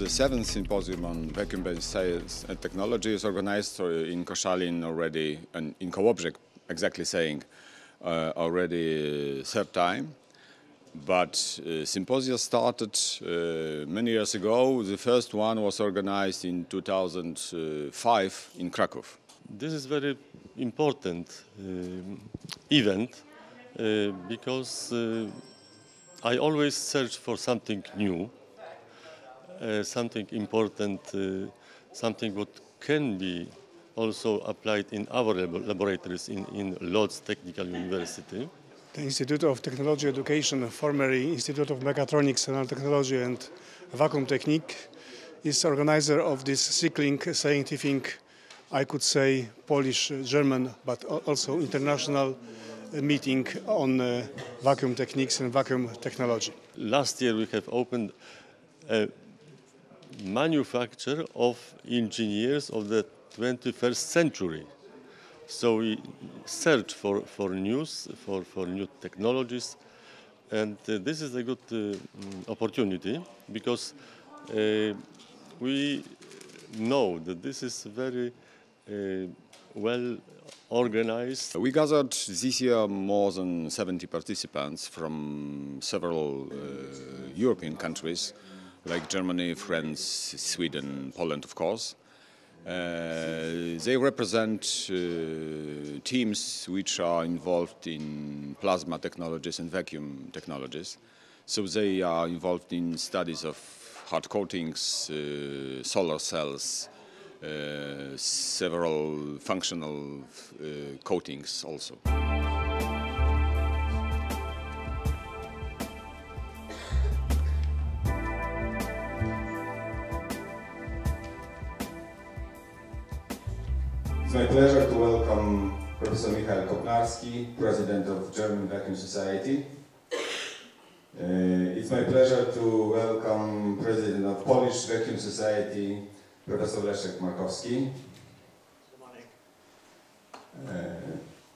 the 7th Symposium on Vacuum-Based Science and Technology is organized in Koszalin already, and in Kołobrzeg, exactly saying, already third time. But symposia started many years ago. The first one was organized in 2005 in Krakow. This is very important event because I always search for something new, something important, something what can be also applied in our laboratories in Lodz Technical University. The Institute of Technology Education, formerly Institute of Mechatronics and Technology and Vacuum Technique, is organizer of this cycling scientific, I could say Polish, German, but also international meeting on vacuum techniques and vacuum technology. Last year we have opened a manufacture of engineers of the 21st century. So we search for news, for new technologies, and this is a good opportunity because we know that this is very well organized. We gathered this year more than 70 participants from several European countries, like Germany, France, Sweden, Poland, of course. They represent teams which are involved in plasma technologies and vacuum technologies. So they are involved in studies of hard coatings, solar cells, several functional coatings also. It's my pleasure to welcome Professor Michał Kopnarski, President of German Vacuum Society. It's my pleasure to welcome President of Polish Vacuum Society, Professor Leszek Markowski. Good morning.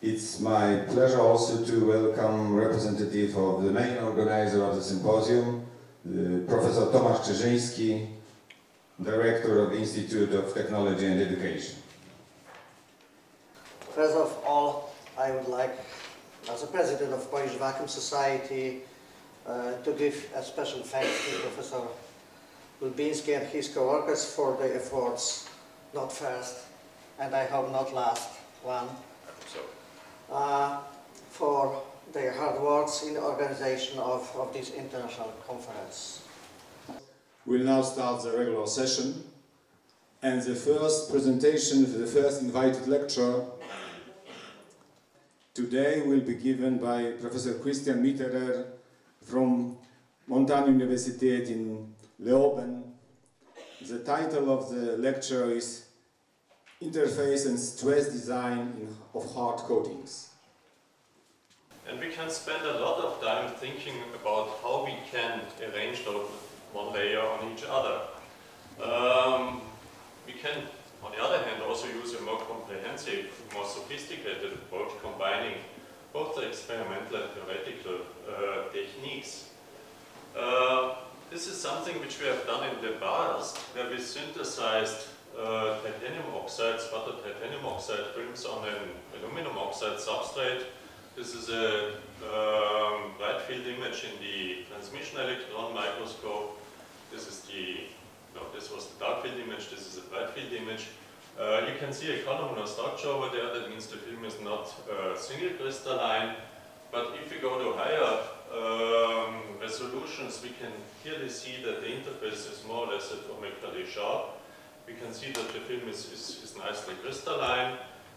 It's my pleasure also to welcome representative of the main organizer of the symposium, Professor Tomasz Czyżyński, Director of the Institute of Technology and Education. First of all, I would like, as a president of Polish Vacuum Society, to give a special thanks to Professor Lubiński and his co-workers for their efforts, not first, and I hope not last one, for their hard works in the organization of this international conference. We'll now start the regular session, and the first presentation, the first invited lecture today will be given by Professor Christian Mitterer from Montana University in Leoben. The title of the lecture is Interface and Stress Design of Hard Coatings. And we can spend a lot of time thinking about how we can arrange one layer on each other. We can, on the other hand, also use a more comprehensive, more sophisticated approach, combining both the experimental and theoretical techniques. This is something which we have done in the past, where we synthesized titanium oxides, butter titanium oxide films on an aluminum oxide substrate. This is a bright field image in the transmission electron microscope. This is this was the dark field image, this is a bright field image. You can see a columnar structure over there, that means the film is not single crystalline. But if we go to higher resolutions, we can clearly see that the interface is more or less atomically sharp. We can see that the film is nicely crystalline.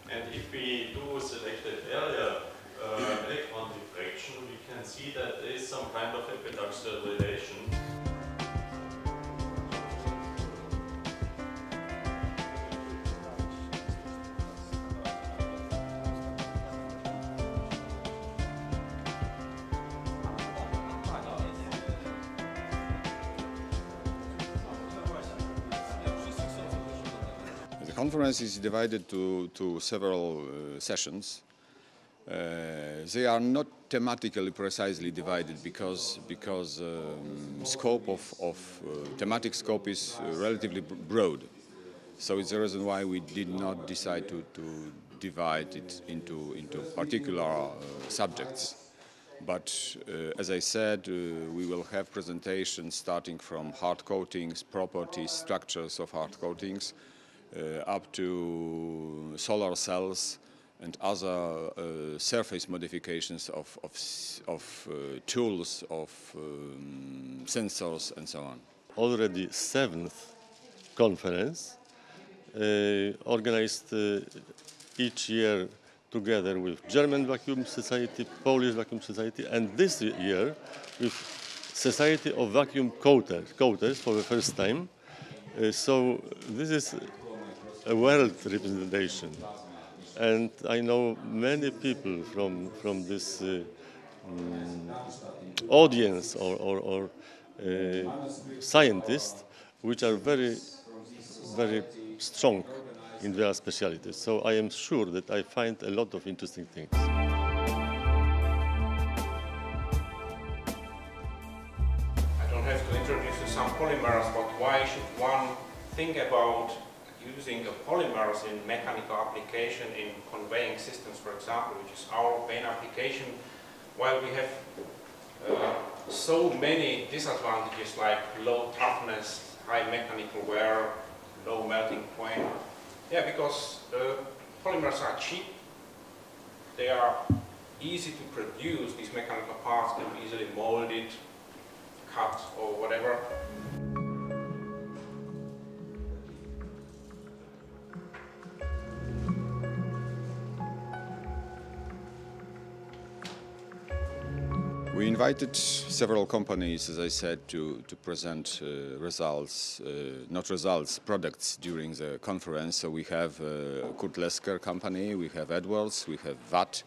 And if we do selected area electron diffraction, we can see that there is some kind of epitaxial relation. The conference is divided to several sessions. They are not thematically precisely divided because scope of thematic scope is relatively broad. So it's the reason why we did not decide to divide it into particular subjects. But as I said, we will have presentations starting from hard coatings, properties, structures of hard coatings, up to solar cells and other surface modifications of tools, of sensors, and so on. Already 7th conference, organized each year together with German Vacuum Society, Polish Vacuum Society, and this year with Society of Vacuum Coaters for the first time. So this is a world representation. And I know many people from this audience or scientists, which are very strong in their specialties. So I am sure that I find a lot of interesting things. I don't have to introduce you some polymers, but why should one think about using polymers in mechanical application in conveying systems, for example, which is our main application, while we have so many disadvantages like low toughness, high mechanical wear, low melting point. Yeah, because polymers are cheap, they are easy to produce, these mechanical parts can be easily molded, cut or whatever. We invited several companies, as I said, to present products during the conference. So we have Kurt Lesker company, we have Edwards, we have VAT,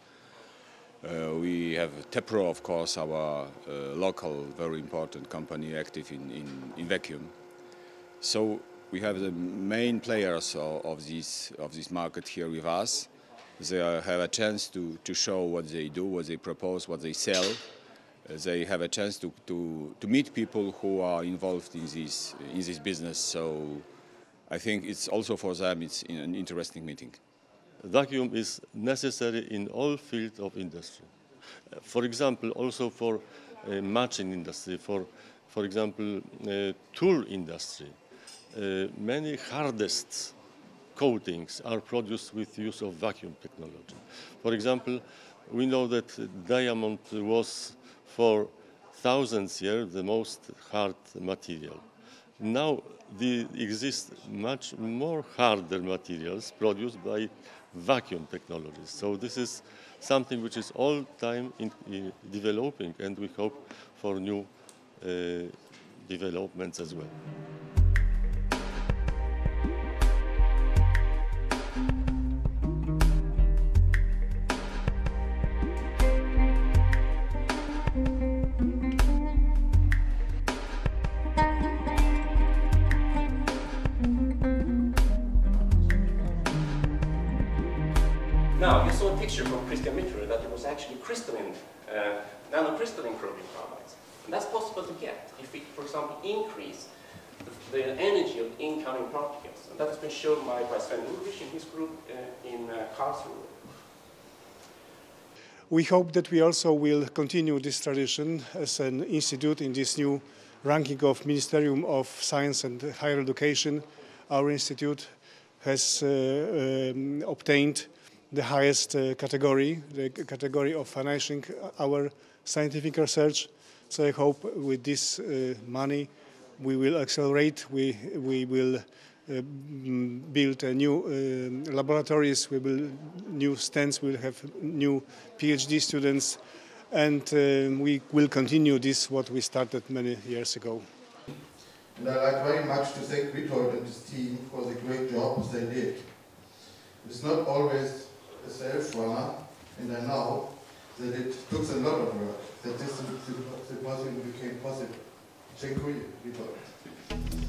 we have Tepro, of course, our local, very important company active in vacuum. So we have the main players of this market here with us. They have a chance to show what they do, what they propose, what they sell. They have a chance to meet people who are involved in this business. So I think it's also for them it's an interesting meeting. Vacuum is necessary in all fields of industry. For example, also for matching industry, for example, tool industry. Many hardest coatings are produced with use of vacuum technology. For example, we know that diamond was for thousands of years the most hard material. Now there exist much more harder materials produced by vacuum technologies. So this is something which is all time developing, and we hope for new developments as well. Now, you saw a picture from Christian Mitterer that it was actually crystalline, nanocrystalline chromium carbides. And that's possible to get if we, for example, increase the energy of incoming particles. And that has been shown by Sven Ulrich in his group in Karlsruhe. We hope that we also will continue this tradition as an institute in this new ranking of Ministerium of Science and Higher Education. Our institute has obtained the highest category, the category of financing our scientific research. So I hope with this money we will accelerate, we will build new laboratories, we will new stands, we'll have new PhD students, and we will continue this what we started many years ago. And I'd like very much to thank Witold and his team for the great job they did. It's not always a self-runner, and I know that it took a lot of work that this symposium became possible. Dziękuję, Witold.